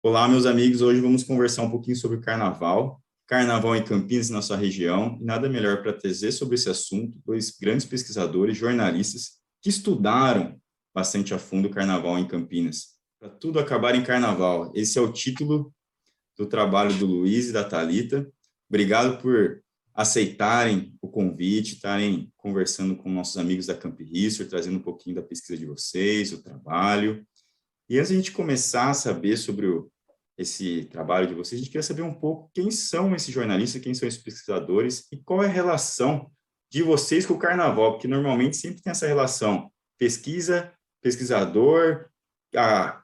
Olá, meus amigos. Hoje vamos conversar um pouquinho sobre carnaval. Carnaval em Campinas, na sua região. E nada melhor para trazer sobre esse assunto dois grandes pesquisadores, jornalistas, que estudaram bastante a fundo o carnaval em Campinas. Para tudo acabar em carnaval. Esse é o título do trabalho do Luiz e da Thalita. Obrigado por aceitarem o convite, estarem conversando com nossos amigos da Camp History, trazendo um pouquinho da pesquisa de vocês, o trabalho. E antes de a gente começar a saber sobre esse trabalho de vocês, a gente queria saber um pouco quem são esses jornalistas, quem são esses pesquisadores e qual é a relação de vocês com o carnaval, porque normalmente sempre tem essa relação pesquisa, pesquisador, a,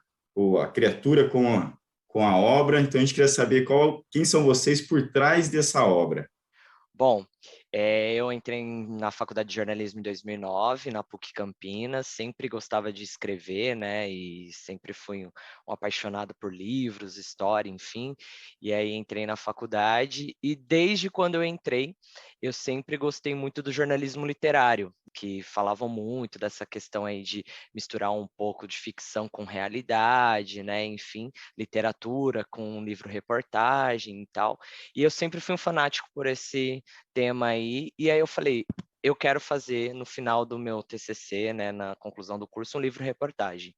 a criatura com a obra. Então a gente queria saber quem são vocês por trás dessa obra. Bom, eu entrei na faculdade de jornalismo em 2009, na PUC Campinas, sempre gostava de escrever, né, e sempre fui um apaixonado por livros, história, enfim, e aí entrei na faculdade e desde quando eu entrei, eu sempre gostei muito do jornalismo literário, que falavam muito dessa questão aí de misturar um pouco de ficção com realidade, né, enfim, literatura com livro-reportagem e tal, e eu sempre fui um fanático por esse tema aí, e aí eu falei, eu quero fazer no final do meu TCC, né, na conclusão do curso, um livro-reportagem.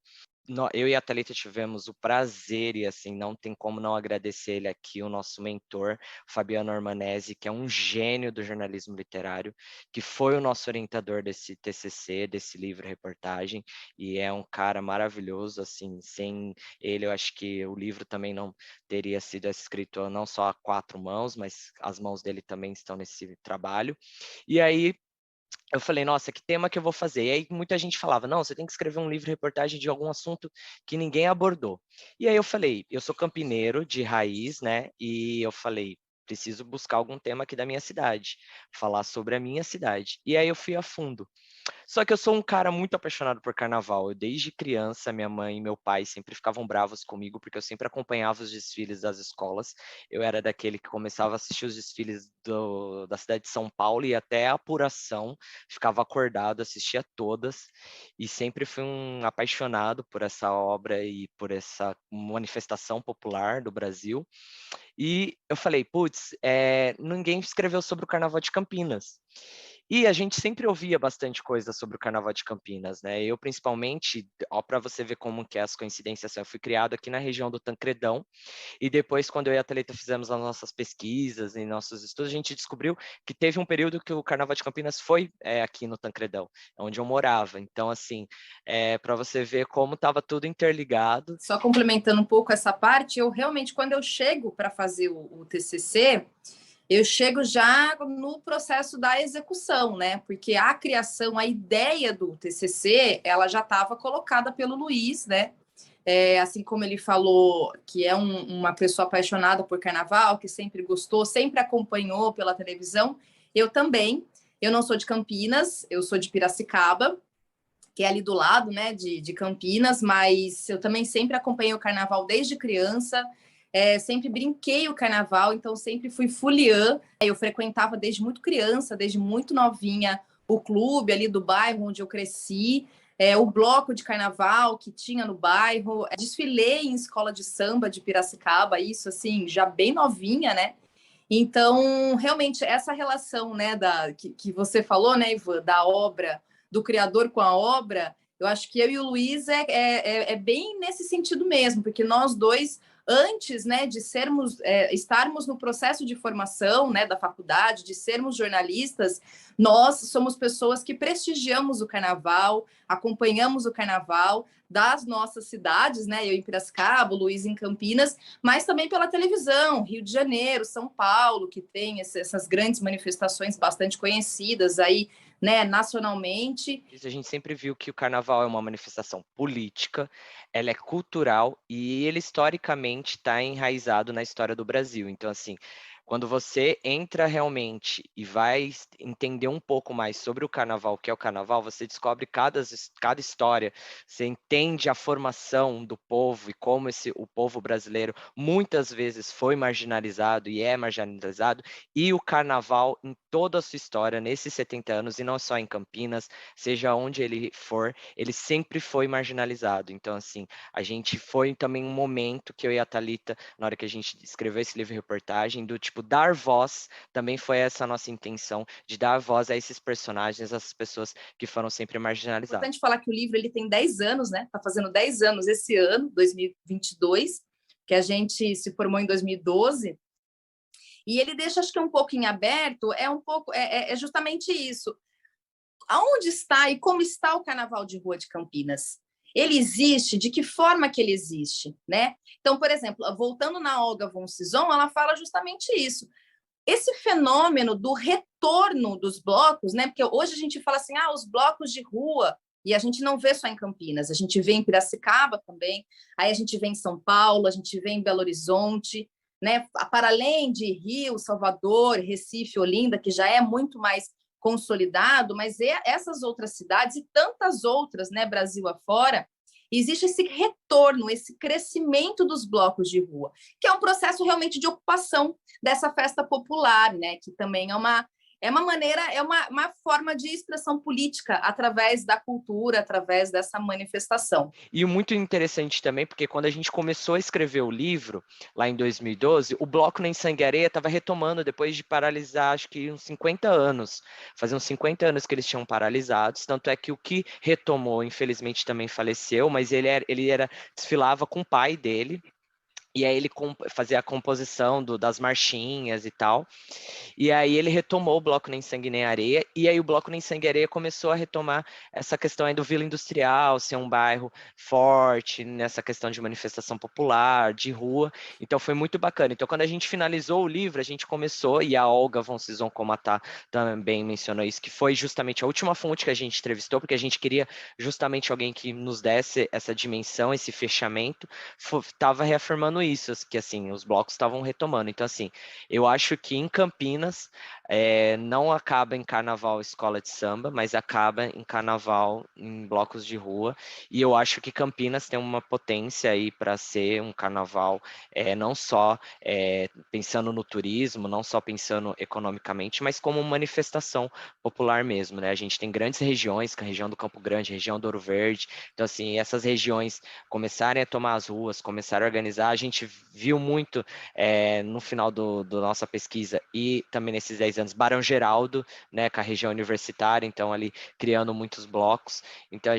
Eu e a Thalita tivemos o prazer, e assim, não tem como não agradecer ele aqui, o nosso mentor, Fabiano Ormanesi, que é um gênio do jornalismo literário, que foi o nosso orientador desse TCC, desse livro-reportagem, e é um cara maravilhoso, assim, sem ele eu acho que o livro também não teria sido escrito não só a quatro mãos, mas as mãos dele também estão nesse trabalho. E aí eu falei: "Nossa, que tema que eu vou fazer?". E aí muita gente falava: "Não, você tem que escrever um livro-reportagem de algum assunto que ninguém abordou". E aí eu falei: "Eu sou campineiro de raiz, né", e eu falei: "Preciso buscar algum tema aqui da minha cidade, falar sobre a minha cidade". E aí eu fui a fundo. Só que eu sou um cara muito apaixonado por carnaval. Eu, desde criança, minha mãe e meu pai sempre ficavam bravos comigo, porque eu sempre acompanhava os desfiles das escolas. Eu era daquele que começava a assistir os desfiles da cidade de São Paulo e até a apuração, ficava acordado, assistia todas, e sempre fui um apaixonado por essa obra e por essa manifestação popular do Brasil. E eu falei: "Putz, ninguém escreveu sobre o Carnaval de Campinas". E a gente sempre ouvia bastante coisa sobre o Carnaval de Campinas, né, eu principalmente, ó, pra você ver como que as coincidências são, eu fui criado aqui na região do Tancredão, e depois quando eu e a Thalita fizemos as nossas pesquisas e nossos estudos, a gente descobriu que teve um período que o Carnaval de Campinas foi, aqui no Tancredão, onde eu morava. Então, assim, pra você ver como estava tudo interligado. Só complementando um pouco essa parte, eu realmente, quando eu chego para fazer o TCC, eu chego já no processo da execução, né? Porque a criação, a ideia do TCC, ela já estava colocada pelo Luiz, né? Assim como ele falou, que é uma pessoa apaixonada por carnaval, que sempre gostou, sempre acompanhou pela televisão, eu também. Eu não sou de Campinas, eu sou de Piracicaba, que é ali do lado, né, de Campinas, mas eu também sempre acompanhei o carnaval desde criança, sempre brinquei o carnaval, então sempre fui foliã. Eu frequentava desde muito criança, desde muito novinha, o clube ali do bairro onde eu cresci, o bloco de carnaval que tinha no bairro, desfilei em escola de samba de Piracicaba, isso assim, já bem novinha, né? Então, realmente, essa relação, né, que você falou, né, Ivan, da obra, do criador com a obra, eu acho que eu e o Luiz é bem nesse sentido mesmo, porque nós dois, antes, né, de estarmos no processo de formação, né, da faculdade, de sermos jornalistas, nós somos pessoas que prestigiamos o carnaval, acompanhamos o carnaval das nossas cidades, né, eu em Piracicaba, o Luiz em Campinas, mas também pela televisão, Rio de Janeiro, São Paulo, que tem essas grandes manifestações bastante conhecidas aí, né, nacionalmente. A gente sempre viu que o carnaval é uma manifestação política, ela é cultural e ele historicamente está enraizado na história do Brasil. Então, assim, Quando você entra realmente e vai entender um pouco mais sobre o carnaval, o que é o carnaval, você descobre cada história, você entende a formação do povo e como o povo brasileiro muitas vezes foi marginalizado e é marginalizado, e o carnaval em toda a sua história, nesses 70 anos, e não só em Campinas, seja onde ele for, ele sempre foi marginalizado. Então, assim, a gente foi também um momento que eu e a Thalita, na hora que a gente escreveu esse livro-reportagem, do tipo, dar voz, também foi essa a nossa intenção, de dar voz a esses personagens, essas pessoas que foram sempre É marginalizadas. importante falar que o livro ele tem 10 anos, né? Está fazendo 10 anos esse ano, 2022, que a gente se formou em 2012, e ele deixa, acho que um pouco em aberto, é justamente isso. Aonde está e como está o Carnaval de Rua de Campinas? Ele existe? De que forma que ele existe, né? Então, por exemplo, voltando na Olga von Sison, ela fala justamente isso. Esse fenômeno do retorno dos blocos, né? Porque hoje a gente fala assim, os blocos de rua, e a gente não vê só em Campinas, a gente vê em Piracicaba também, aí a gente vê em São Paulo, a gente vê em Belo Horizonte, né? Para além de Rio, Salvador, Recife, Olinda, que já é muito mais consolidado, mas essas outras cidades e tantas outras, né, Brasil afora, existe esse retorno, esse crescimento dos blocos de rua, que é um processo realmente de ocupação dessa festa popular, né, que também é uma maneira, uma forma de expressão política através da cultura, através dessa manifestação. E muito interessante também, porque quando a gente começou a escrever o livro, lá em 2012, o Bloco Nem Sangue e Areia estava retomando depois de paralisar, acho que uns 50 anos. Faziam 50 anos que eles tinham paralisados, tanto é que o que retomou, infelizmente, também faleceu, mas desfilava com o pai dele, e aí ele fazia a composição das marchinhas e tal. E aí ele retomou o Bloco Nem Sangue Nem Areia, e aí o Bloco Nem Sangue e Areia começou a retomar essa questão aí do Vila Industrial, ser um bairro forte nessa questão de manifestação popular, de rua. Então foi muito bacana. Então quando a gente finalizou o livro, a gente começou, e a Olga von Sison, como a Tá também mencionou isso, que foi justamente a última fonte que a gente entrevistou, porque a gente queria justamente alguém que nos desse essa dimensão, esse fechamento, estava reafirmando isso, que assim, os blocos estavam retomando. Então assim, eu acho que em Campinas não acaba em carnaval escola de samba, mas acaba em carnaval em blocos de rua. E eu acho que Campinas tem uma potência aí para ser um carnaval não só pensando no turismo, não só pensando economicamente, mas como manifestação popular mesmo, né? A gente tem grandes regiões, que é a região do Campo Grande, a região do Ouro Verde. Então, assim, essas regiões começarem a tomar as ruas, começarem a organizar, a gente viu muito no final da nossa pesquisa e também nesses 10 anos, Barão Geraldo, né, com a região universitária, então ali criando muitos blocos. Então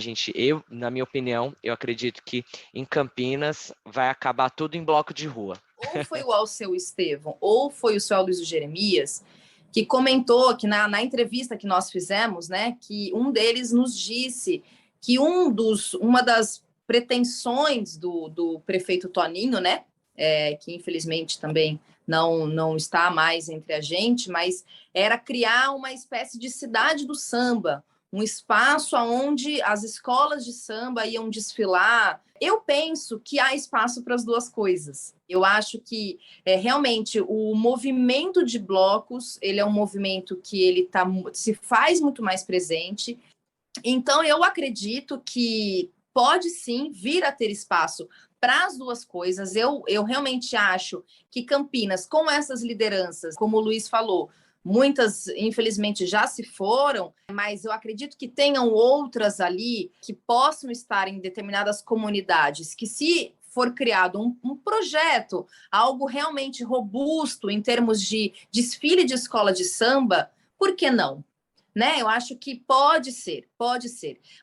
na minha opinião, eu acredito que em Campinas vai acabar tudo em bloco de rua. Ou foi o Alceu Estevão, ou foi o seu Aloysio Jeremias, que comentou que na entrevista que nós fizemos, né, que um deles nos disse que uma das pretensões do prefeito Toninho, né, que infelizmente também não está mais entre a gente, mas era criar uma espécie de cidade do samba, um espaço onde as escolas de samba iam desfilar. Eu penso que há espaço para as duas coisas. Eu acho que realmente o movimento de blocos ele é um movimento que ele se faz muito mais presente. Então, eu acredito que pode sim vir a ter espaço para as duas coisas. Eu realmente acho que Campinas, com essas lideranças, como o Luiz falou, muitas, infelizmente, já se foram, mas eu acredito que tenham outras ali que possam estar em determinadas comunidades, que se for criado um projeto, algo realmente robusto em termos de desfile de escola de samba, por que não? Né? Eu acho que pode ser.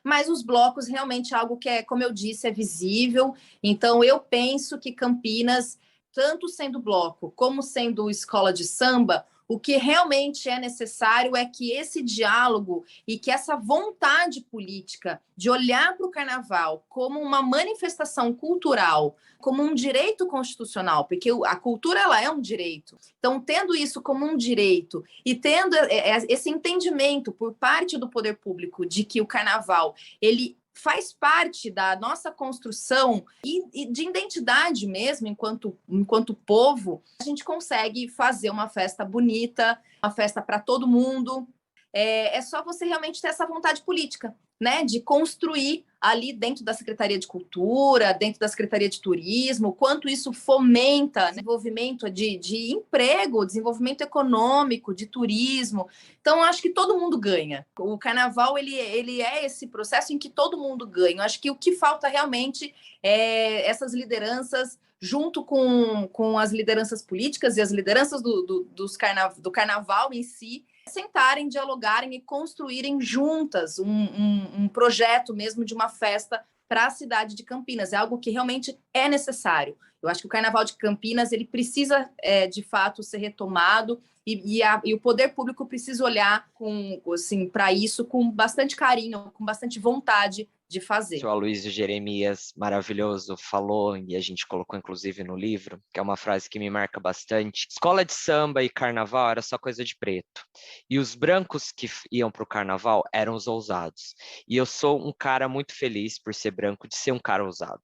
Mas os blocos realmente é algo que como eu disse, é visível. Então, eu penso que Campinas, tanto sendo bloco como sendo escola de samba, o que realmente é necessário é que esse diálogo e que essa vontade política de olhar para o carnaval como uma manifestação cultural, como um direito constitucional, porque a cultura ela é um direito. Então, tendo isso como um direito e tendo esse entendimento por parte do poder público de que o carnaval ele faz parte da nossa construção e de identidade mesmo, enquanto povo, a gente consegue fazer uma festa bonita, uma festa para todo mundo. É só você realmente ter essa vontade política, né, de construir ali dentro da Secretaria de Cultura, dentro da Secretaria de Turismo, o quanto isso fomenta, né, desenvolvimento de emprego, desenvolvimento econômico, de turismo. Então, acho que todo mundo ganha. O Carnaval, ele é esse processo em que todo mundo ganha. Eu acho que o que falta realmente é essas lideranças, junto com as lideranças políticas e as lideranças do carnaval em si, sentarem, dialogarem e construírem juntas um projeto mesmo de uma festa para a cidade de Campinas. É algo que realmente é necessário. Eu acho que o Carnaval de Campinas ele precisa, de fato, ser retomado e o poder público precisa olhar assim, para isso com bastante carinho, com bastante vontade de fazer. O Aloysio Jeremias, maravilhoso, falou, e a gente colocou inclusive no livro, que é uma frase que me marca bastante: escola de samba e carnaval era só coisa de preto. E os brancos que iam para o carnaval eram os ousados. E eu sou um cara muito feliz por ser branco, de ser um cara ousado.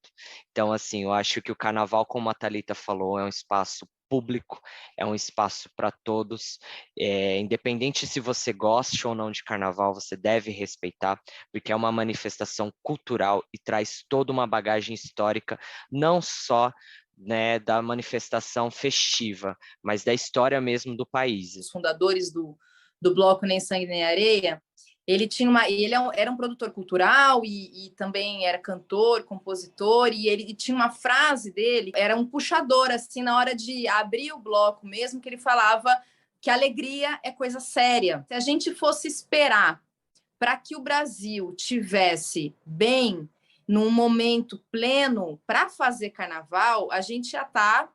Então, assim, eu acho que o carnaval, como a Thalita falou, é um espaço público, é um espaço para todos, independente se você goste ou não de carnaval, você deve respeitar, porque é uma manifestação cultural e traz toda uma bagagem histórica, não só, né, da manifestação festiva, mas da história mesmo do país. Os fundadores do Bloco Nem Sangue Nem Areia, ele era um produtor cultural e também era cantor, compositor, e ele tinha uma frase dele, era um puxador, assim, na hora de abrir o bloco mesmo, que ele falava que alegria é coisa séria. Se a gente fosse esperar para que o Brasil tivesse bem, num momento pleno, para fazer carnaval, a gente já está,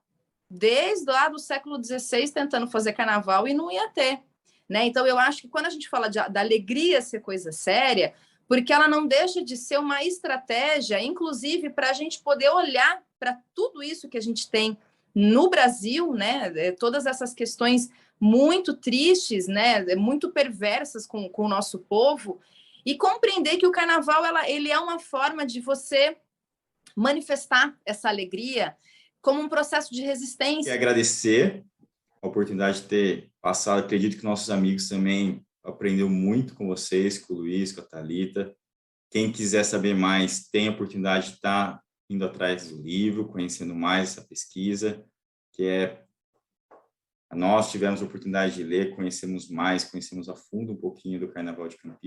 desde lá do século XVI, tentando fazer carnaval e não ia ter. Né? Então, eu acho que quando a gente fala da alegria ser coisa séria, porque ela não deixa de ser uma estratégia, inclusive, para a gente poder olhar para tudo isso que a gente tem no Brasil, né? Todas essas questões muito tristes, né? Muito perversas com o nosso povo, e compreender que o carnaval ele é uma forma de você manifestar essa alegria como um processo de resistência. E agradecer a oportunidade de ter passado. Acredito que nossos amigos também aprendeu muito com vocês, com o Luiz, com a Thalita. Quem quiser saber mais, tem a oportunidade de estar indo atrás do livro, conhecendo mais essa pesquisa, que nós tivemos a oportunidade de ler, conhecemos a fundo um pouquinho do Carnaval de Campinas.